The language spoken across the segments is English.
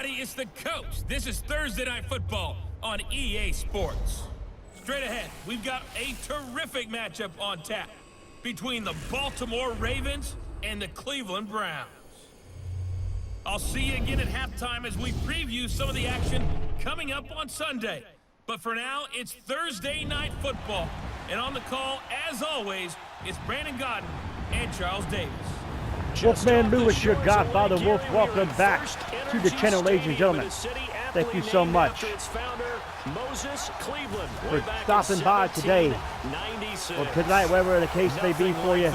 everybody, it's the coach. This is Thursday Night Football on EA Sports. Straight ahead, we've got a terrific matchup on tap between the Baltimore Ravens and the Cleveland Browns. I'll see you again at halftime as we preview some of the action coming up on Sunday. But for now, it's Thursday Night Football. And on the call, as always, it's Brandon Godden and Charles Davis. Wolfman Lewis, your godfather, Wolf, welcome back to the channel, ladies and gentlemen. Thank you so much for stopping by today or tonight, whatever the case may be for you.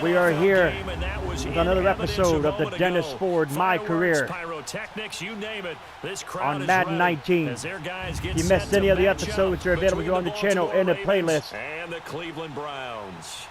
We are here with another episode of the Dennis Ford My Career on Madden 19. If you missed any of the episodes, they're available on the channel in the playlist. And the Cleveland Browns.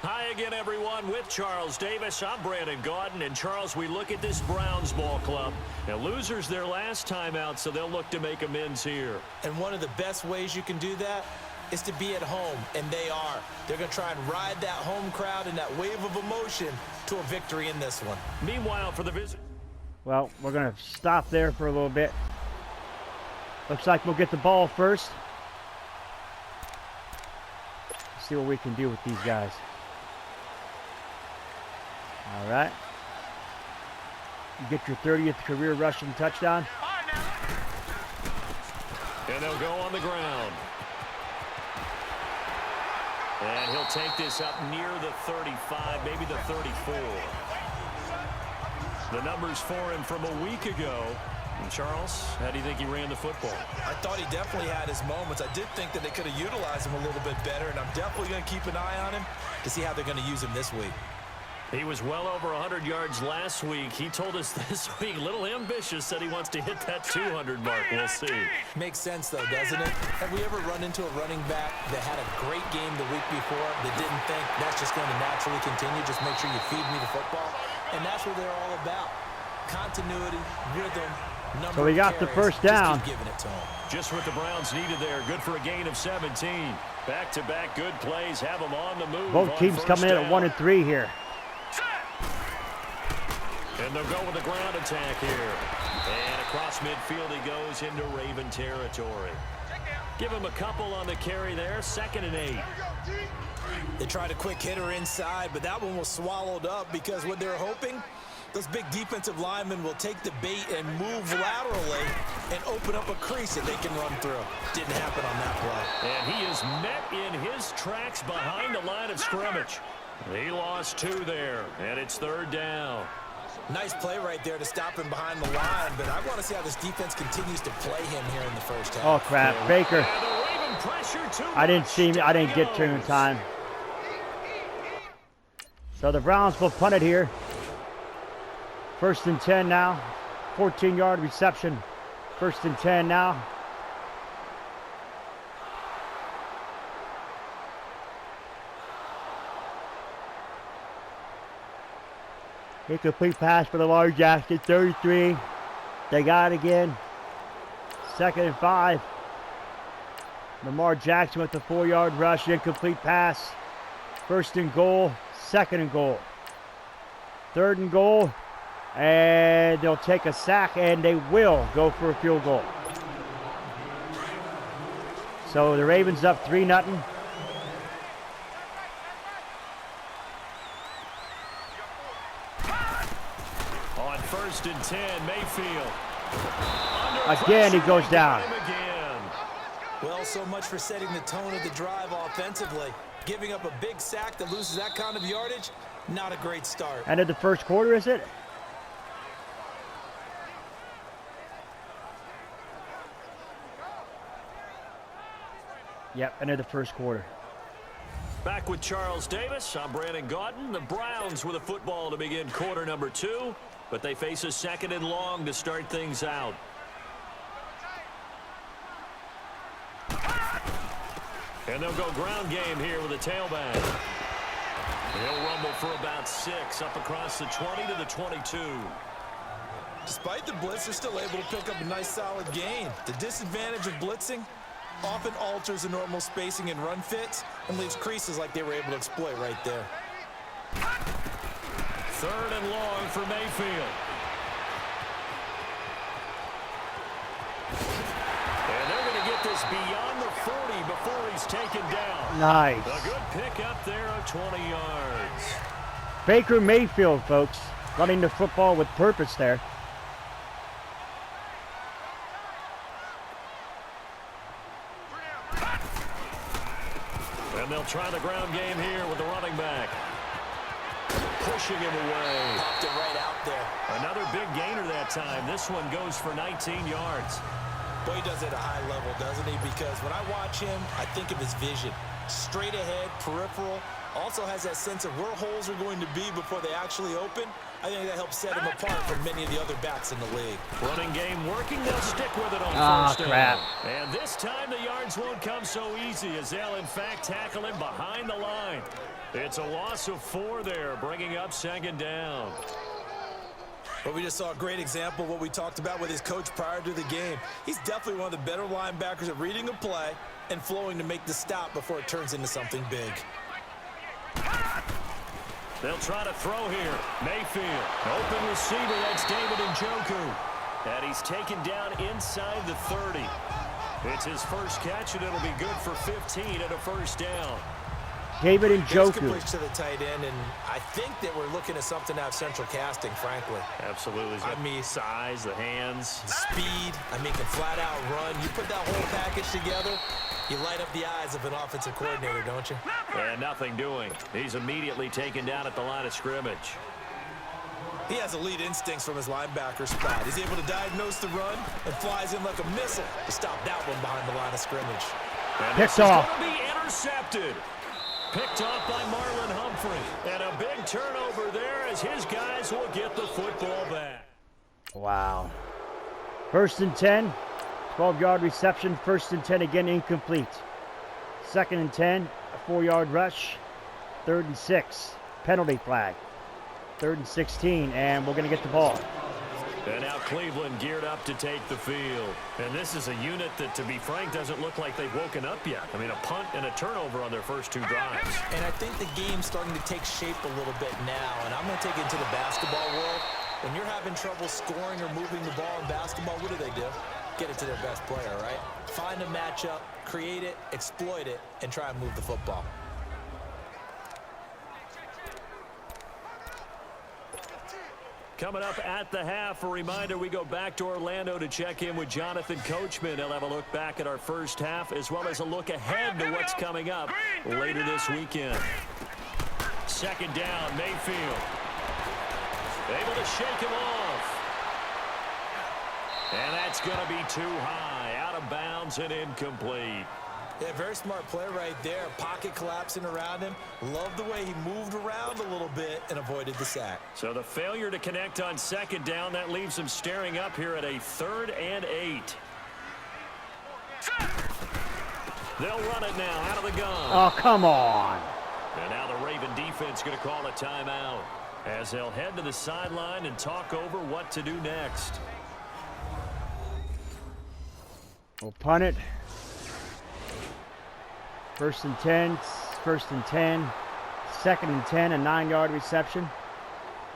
Hi again, everyone. With Charles Davis, I'm Brandon Godden. And Charles, we look at this Browns ball club. Now, losers their last time out, so they'll look to make amends here. And one of the best ways you can do that is to be at home, and they are. They're going to try and ride that home crowd and that wave of emotion to a victory in this one. Meanwhile, for the visit. Well, we're going to stop there for a little bit. Looks like we'll get the ball first. See what we can do with these guys. All right. You get your 30th career rushing touchdown. And they'll go on the ground. And he'll take this up near the 35, maybe the 34. The numbers for him from a week ago. And Charles, how do you think he ran the football? I thought he definitely had his moments. I did think that they could have utilized him a little bit better, and I'm definitely going to keep an eye on him to see how they're going to use him this week. He was well over 100 yards last week. He told us this week, a little ambitious, said he wants to hit that 200 mark. We'll see. Makes sense, though, doesn't it? Have we ever run into a running back that had a great game the week before that didn't think that's just going to naturally continue? Just make sure you feed me the football. And that's what they're all about. Continuity, rhythm, number. So we got the first down. Just keep giving it to him. Just what the Browns needed there. Good for a gain of 17. Back-to-back good plays. Have them on the move. Both teams coming in at 1 and 3 here. And they'll go with the ground attack here. And across midfield he goes into Raven territory. Give him a couple on the carry there. 2nd and 8. They tried a quick hitter inside, but that one was swallowed up because what they're hoping, those big defensive linemen will take the bait and move laterally and open up a crease that they can run through. Didn't happen on that play. And he is met in his tracks behind the line of scrimmage. He lost 2 there, and it's 3rd down. Nice play right there to stop him behind the line, but I want to see how this defense continues to play him here in the first half. Oh, crap. Baker. I didn't see him. I didn't get to him in time. So the Browns will punt it here. 1st and 10 now. 14-yard reception. 1st and 10 now. Incomplete pass for the Lamar Jackson, 33. They got it again. 2nd and 5. Lamar Jackson with the 4-yard rush, incomplete pass. 1st and goal, 2nd and goal. 3rd and goal, and they'll take a sack, and they will go for a field goal. So the Ravens up 3-0. On 1st and 10, Mayfield. Again, he goes down. Well, so much for setting the tone of the drive offensively. Giving up a big sack that loses that kind of yardage, not a great start. End of the first quarter, is it? Yep, end of the first quarter. Back with Charles Davis, I'm Brandon Godden. The Browns with a football to begin quarter number 2, but they face a 2nd and long to start things out. And they'll go ground game here with a tailback. He'll rumble for about 6, up across the 20 to the 22. Despite the blitz, they're still able to pick up a nice solid gain. The disadvantage of blitzing often alters the normal spacing and run fits and leaves creases like they were able to exploit right there. 3rd and long for Mayfield. he's taken down. Nice. A good pick up there of 20 yards. Baker Mayfield, folks, running the football with purpose there. And they'll try the ground game here with the running back. Pushing him away. Popped it right out there. Another big gainer that time. This one goes for 19 yards. Boy, he does it at a high level, doesn't he? Because when I watch him, I think of his vision. Straight ahead, peripheral. Also has that sense of where holes are going to be before they actually open. I think that helps set him apart from many of the other backs in the league. Running game working. They'll stick with it on first down. Crap. And this time the yards won't come so easy as they'll, in fact, tackle him behind the line. It's a loss of 4 there, bringing up second down. But we just saw a great example of what we talked about with his coach prior to the game. He's definitely one of the better linebackers at reading a play and flowing to make the stop before it turns into something big. They'll try to throw here. Mayfield, open receiver, that's David Njoku. And he's taken down inside the 30. It's his first catch, and it'll be good for 15 and a first down. David Good Njoku. push to the tight end, and I think that we're looking at something out of central casting, frankly. Absolutely. I mean, size, the hands. speed, can flat out run. You put that whole package together, you light up the eyes of an offensive coordinator, don't you? And nothing doing. He's immediately taken down at the line of scrimmage. He has elite instincts from his linebacker spot. He's able to diagnose the run and flies in like a missile to stop that one behind the line of scrimmage. And Picked this off. is going to be intercepted. Picked off by Marlon Humphrey. And a big turnover there as his guys will get the football back. Wow. 1st and 10. 12-yard reception. 1st and 10 again incomplete. 2nd and 10. A 4-yard rush. 3rd and 6. Penalty flag. 3rd and 16. And we're going to get the ball. And now Cleveland geared up to take the field. And this is a unit that, to be frank, doesn't look like they've woken up yet. I mean, a punt and a turnover on their first 2 drives. And I think the game's starting to take shape a little bit now. And I'm going to take it to the basketball world. When you're having trouble scoring or moving the ball in basketball, what do? Get it to their best player, right? Find a matchup, create it, exploit it, and try and move the football. Coming up at the half, a reminder, we go back to Orlando to check in with Jonathan Coachman. He'll have a look back at our first half as well as a look ahead to what's coming up later this weekend. 2nd down, Mayfield. Able to shake him off. And that's going to be too high, out of bounds and incomplete. Yeah, very smart play right there. Pocket collapsing around him. Love the way he moved around a little bit and avoided the sack. So the failure to connect on 2nd down, that leaves him staring up here at a 3rd and 8. They'll run it now out of the gun. Oh, come on. And now the Raven defense going to call a timeout as they'll head to the sideline and talk over what to do next. We'll punt it. 1st and 10, 1st and 10, 2nd and 10, a 9-yard reception.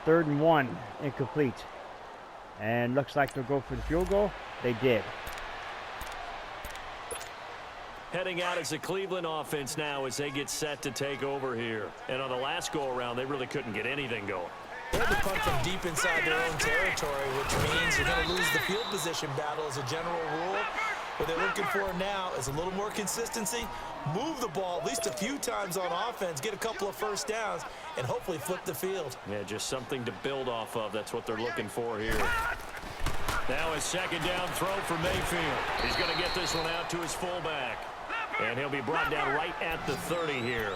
3rd and 1, incomplete. And looks like they'll go for the field goal. They did. Heading out as the Cleveland offense now as they get set to take over here. And on the last go-around, they really couldn't get anything going. They had to punt from deep inside their own territory, which means you're going to lose the field position battle as a general rule. What they're looking for now is a little more consistency, move the ball at least a few times on offense, get a couple of first downs, and hopefully flip the field. Yeah, just something to build off of. That's what they're looking for here. Now a 2nd down throw for Mayfield. He's going to get this one out to his fullback. And he'll be brought down right at the 30 here.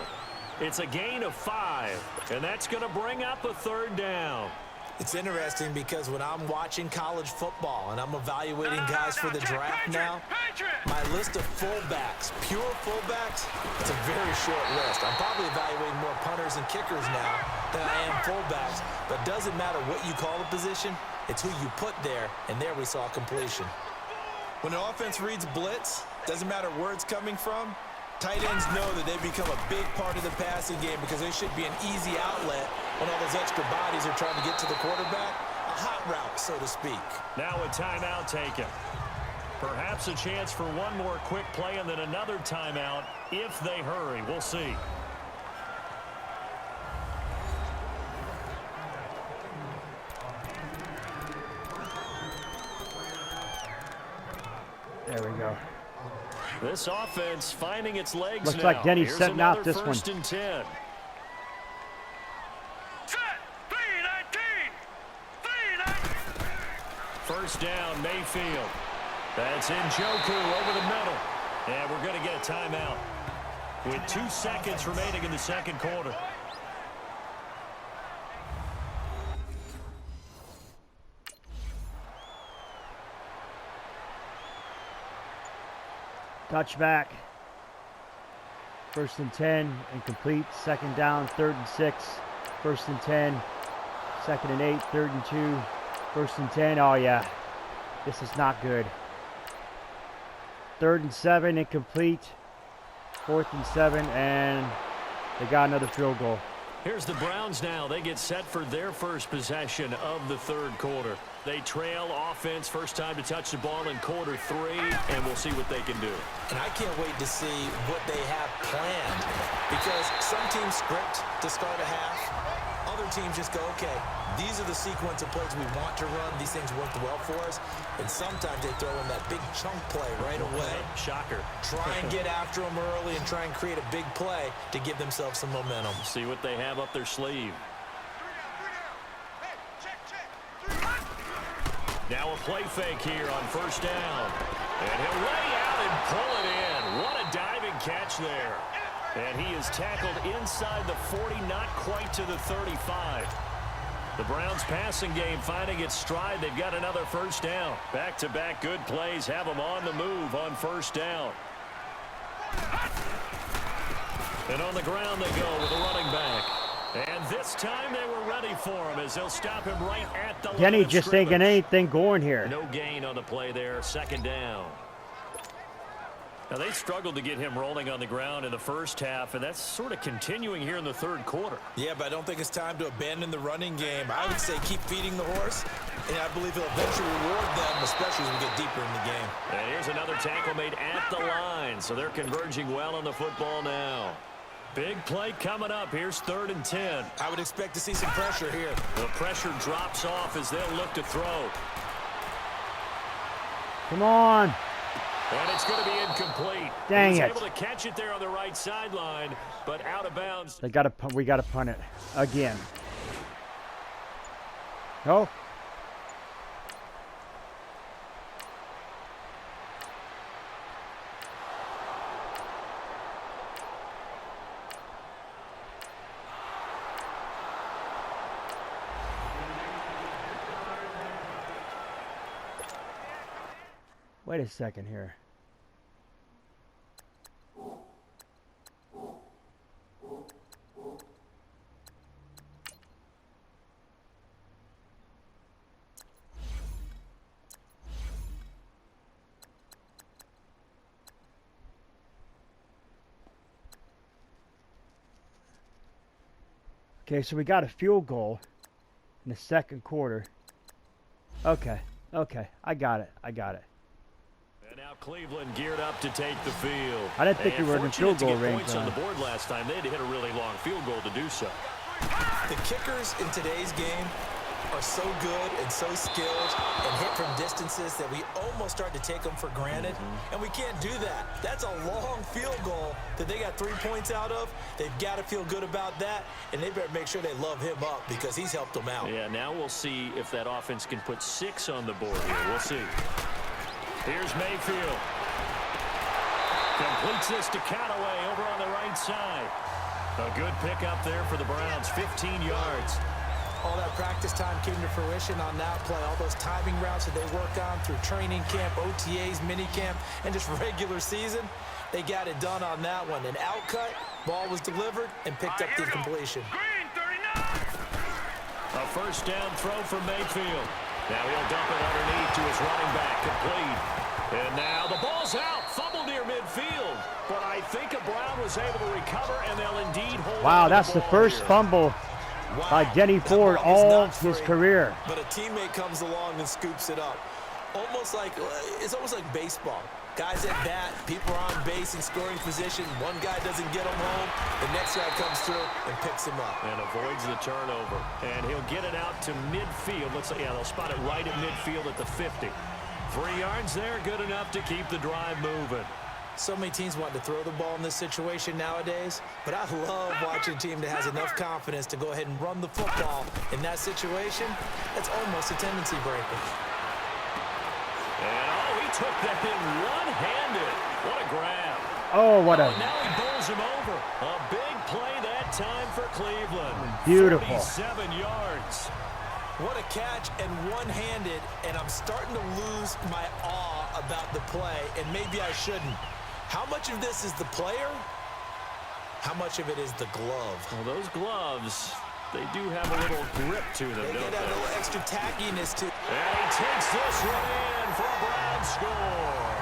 It's a gain of 5, and that's going to bring up a 3rd down. It's interesting because when I'm watching college football and I'm evaluating guys for the draft now, my list of fullbacks, pure fullbacks, it's a very short list. I'm probably evaluating more punters and kickers now than I am fullbacks, but it doesn't matter what you call the position, it's who you put there, and there we saw completion. When an offense reads blitz, doesn't matter where it's coming from, tight ends know that they become a big part of the passing game because they should be an easy outlet when all those extra bodies are trying to get to the quarterback. A hot route, so to speak. Now a timeout taken. Perhaps a chance for one more quick play and then another timeout if they hurry. We'll see. There we go. This offense finding its legs Looks now. like Denny's Here's setting out another this one. first and 10. First down, Mayfield. That's Njoku over the middle. And we're going to get a timeout with 2 seconds remaining in the second quarter. Touchback. First and 10, incomplete. Second down, 3rd and 6. First and 10. Second and 8, 3rd and 2. First and 10. Oh, yeah. This is not good. 3rd and 7, incomplete. 4th and 7, and they got another field goal. Here's the Browns now. They get set for their first possession of the third quarter. They trail offense, first time to touch the ball in quarter 3, and we'll see what they can do. And I can't wait to see what they have planned, because some teams script to start a half. Other teams just go, okay, these are the sequence of plays we want to run. These things worked well for us. And sometimes they throw in that big chunk play right away. Shocker. Try and get after them early and try and create a big play to give themselves some momentum. See what they have up their sleeve. Now a play fake here on first down. And he'll lay out and pull it in. What a diving catch there. And he is tackled inside the 40, not quite to the 35. The Browns passing game finding its stride. They've got another first down. Back-to-back good plays have them on the move on first down. And on the ground they go with a running back. And this time they were ready for him as they'll stop him right at the line. Denny just ain't getting anything going here. No gain on the play there. Second down. Now, they struggled to get him rolling on the ground in the first half, and that's sort of continuing here in the third quarter. Yeah, but I don't think it's time to abandon the running game. I would say keep feeding the horse, and I believe he'll eventually reward them, especially as we get deeper in the game. And here's another tackle made at the line, so they're converging well on the football now. Big play coming up. Here's 3rd and 10. I would expect to see some pressure here. The pressure drops off as they'll look to throw. Come on. And it's going to be incomplete. Dang it. Able to catch it there on the right sideline, but out of bounds. We got to punt it again. No. Wait a second here. Okay, so we got a field goal in the second quarter. Okay, I got it. And now Cleveland geared up to take the field. I didn't think we were in field goal range. Points on the board last time. They had to hit a really long field goal to do so. The kickers in today's game are so good and so skilled and hit from distances that we almost start to take them for granted. And we can't do that. That's a long field goal that they got 3 points out of. They've got to feel good about that, and they better make sure they love him up because he's helped them out. Yeah, now we'll see if that offense can put 6 on the board here. We'll see. Here's Mayfield. Completes this to Callaway over on the right side. A good pickup there for the Browns, 15 yards. All that practice time came to fruition on that play. All those timing routes that they work on through training camp, OTAs, minicamp, and just regular season, they got it done on that one. An outcut, ball was delivered, and picked up the completion. A first down throw for Mayfield. Now he'll dump it underneath to his running back, complete. And now the ball's out, fumbled near midfield. But I think a Brown was able to recover, and they'll indeed hold on. Wow, that's the first fumble by Denny Ford all his career. But a teammate comes along and scoops it up. It's almost like baseball. Guys at bat, people are on base in scoring position. One guy doesn't get him home. The next guy comes through and picks him up. And avoids the turnover. And he'll get it out to midfield. Looks like, yeah, they'll spot it right at midfield at the 50. 3 yards there, good enough to keep the drive moving. So many teams want to throw the ball in this situation nowadays, but I love watching a team that has enough confidence to go ahead and run the football. In that situation, that's almost a tendency breaker. And, he took that thing one-handed. What a grab. Oh, what a... Now he bowls him over. A big play that time for Cleveland. Beautiful. 47 yards. What a catch and one-handed, and I'm starting to lose my awe about the play, and maybe I shouldn't. How much of this is the player? How much of it is the glove? Well, those gloves, they do have a little grip to them, They don't get a they? little extra tackiness to. And he takes this one in for a Brown score.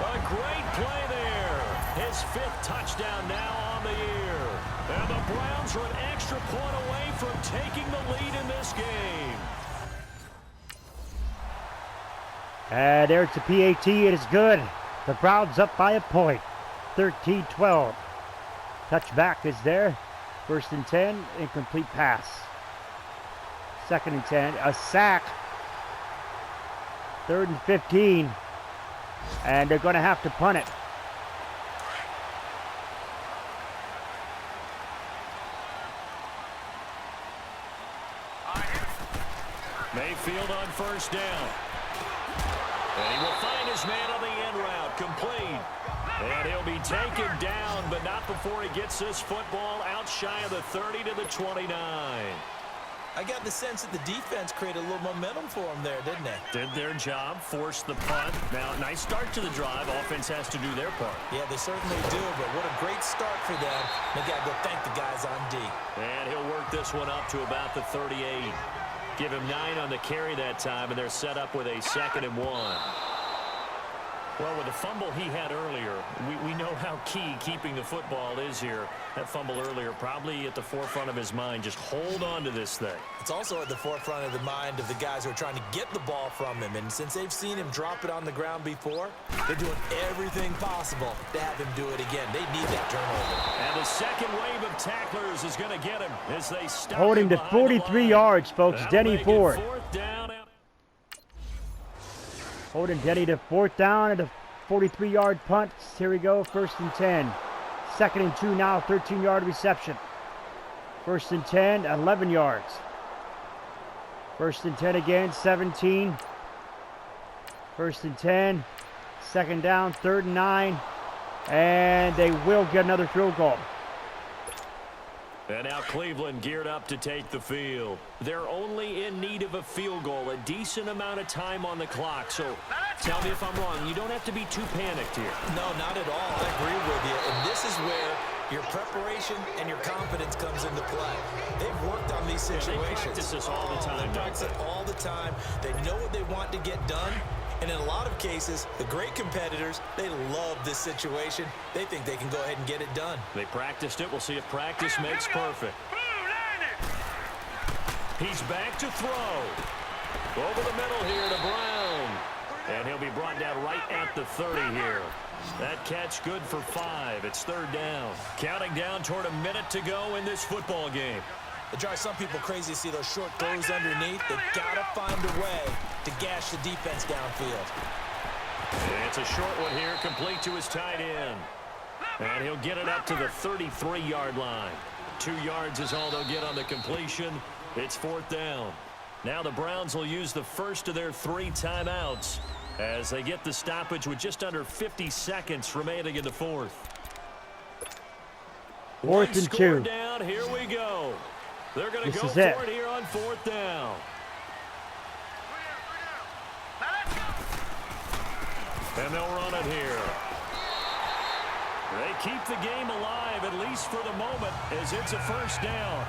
A great play there. His 5th touchdown now on the year. And the Browns are an extra point away from taking the lead in this game. And there's the PAT. It is good. The Browns up by a point. 13-12. Touchback is there. 1st and 10. Incomplete pass. 2nd and 10. A sack. 3rd and 15. And they're going to have to punt it. Mayfield on 1st down. And he will find his man on the end route. Complete. And he'll be taken down, but not before he gets this football out shy of the 30 to the 29. I got the sense that the defense created a little momentum for him there, didn't they? Did their job, forced the punt. Now, nice start to the drive. Offense has to do their part. Yeah, they certainly do, but what a great start for them. They got to go thank the guys on D. And he'll work this one up to about the 38. Give him 9 on the carry that time, and they're set up with a 2nd and 1. Well, with the fumble he had earlier, we know how key keeping the football is here. That fumble earlier probably at the forefront of his mind. Just hold on to this thing. It's also at the forefront of the mind of the guys who are trying to get the ball from him. And since they've seen him drop it on the ground before, they're doing everything possible to have him do it again. They need that turnover. And the second wave of tacklers is going to get him as they stop Holding him to behind the 43 line. yards, folks. That'll Denny make it Ford. 4th down. Holding Denny to 4th down and a 43-yard punt. Here we go. 1st and 10. 2nd and 2 now. 13-yard reception. 1st and 10. 11 yards. 1st and 10 again. 17. 1st and 10. 2nd down. 3rd and 9. And they will get another field goal. And now Cleveland geared up to take the field. They're only in need of a field goal, a decent amount of time on the clock. So tell me if I'm wrong. You don't have to be too panicked here. No, not at all. I agree with you. And this is where your preparation and your confidence comes into play. They've worked on these situations. They practice this all the time. They practice it all the time. They know what they want to get done. And in a lot of cases, the great competitors, they love this situation. They think they can go ahead and get it done. They practiced it. We'll see if practice makes perfect. He's back to throw. Over the middle here to Brown. And he'll be brought down right at the 30 here. That catch good for 5. It's 3rd down. Counting down toward a minute to go in this football game. It drives some people crazy to see those short throws underneath. They've got to find a way to gash the defense downfield. And it's a short one here, complete to his tight end. And he'll get it up to the 33-yard line. 2 yards is all they'll get on the completion. It's 4th down. Now the Browns will use the first of their 3 timeouts as they get the stoppage with just under 50 seconds remaining in the 4th. 4th and 2. Down, here we go. They're going to go for it here on 4th down. And they'll run it here. They keep the game alive, at least for the moment, as it's a 1st down.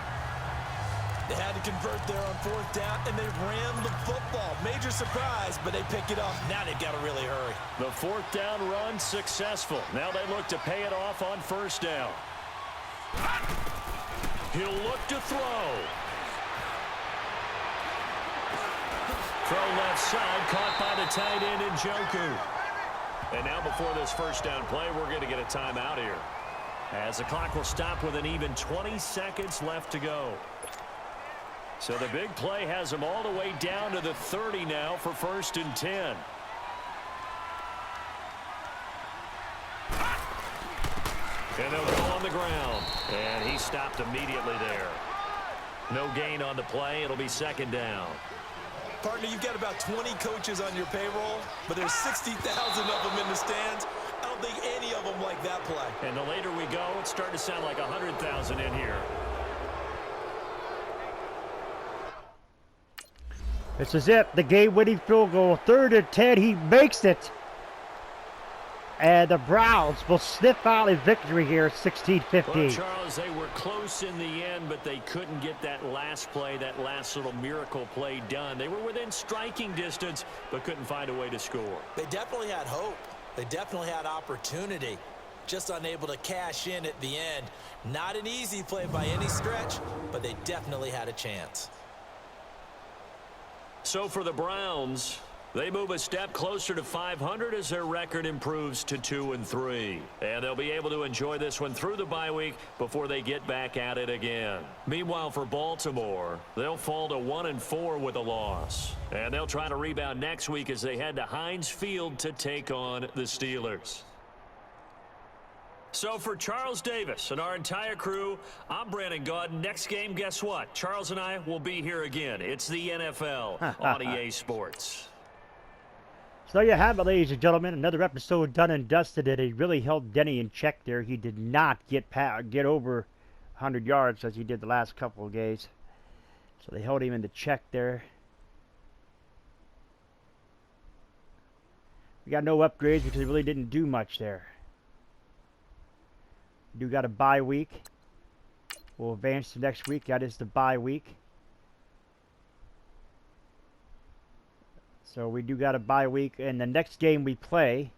They had to convert there on 4th down, and they ran the football. Major surprise, but they pick it up. Now they've got to really hurry. The 4th down run successful. Now they look to pay it off on 1st down. He'll look to throw. Throw left side, caught by the tight end Njoku. And now before this first down play, we're going to get a timeout here, as the clock will stop with an even 20 seconds left to go. So the big play has them all the way down to the 30 now for 1st and 10. And they'll go on the ground. And he stopped immediately there. No gain on the play. It'll be 2nd down. Partner, you've got about 20 coaches on your payroll, but there's 60,000 of them in the stands. I don't think any of them like that play. And the later we go, it's starting to sound like 100,000 in here. This is it. The game-winning field goal. 3rd and 10. He makes it. And the Browns will sniff out a victory here, 16-15. Well, Charles, they were close in the end, but they couldn't get that last play, that last little miracle play done. They were within striking distance, but couldn't find a way to score. They definitely had hope. They definitely had opportunity. Just unable to cash in at the end. Not an easy play by any stretch, but they definitely had a chance. So for the Browns, they move a step closer to 500 as their record improves to 2-3. And they'll be able to enjoy this one through the bye week before they get back at it again. Meanwhile, for Baltimore, they'll fall to 1-4 with a loss. And they'll try to rebound next week as they head to Heinz Field to take on the Steelers. So for Charles Davis and our entire crew, I'm Brandon Gaudin. Next game, guess what? Charles and I will be here again. It's the NFL on EA Sports. So you have it, ladies and gentlemen. Another episode done and dusted. It really held Denny in check there. He did not get over 100 yards as he did the last couple of days. So they held him in the check there. We got no upgrades because he really didn't do much there. We do got a bye week. We'll advance to next week. That is the bye week. So we do got a bye week, and the next game we play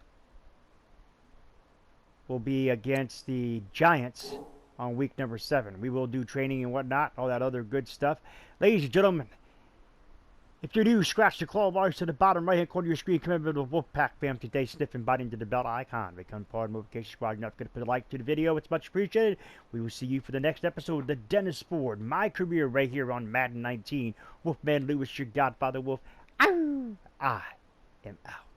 will be against the Giants on week number 7. We will do training and whatnot, all that other good stuff. Ladies and gentlemen, if you're new, scratch the claw bars to the bottom right-hand corner of your screen. Come over to the Wolfpack fam today, sniff and bite into the bell icon. Become part of the notification squad. You're not going to put a like to the video. It's much appreciated. We will see you for the next episode of the Dennis Ford, my career right here on Madden 19. Wolfman Lewis, your Godfather Wolf. I am out.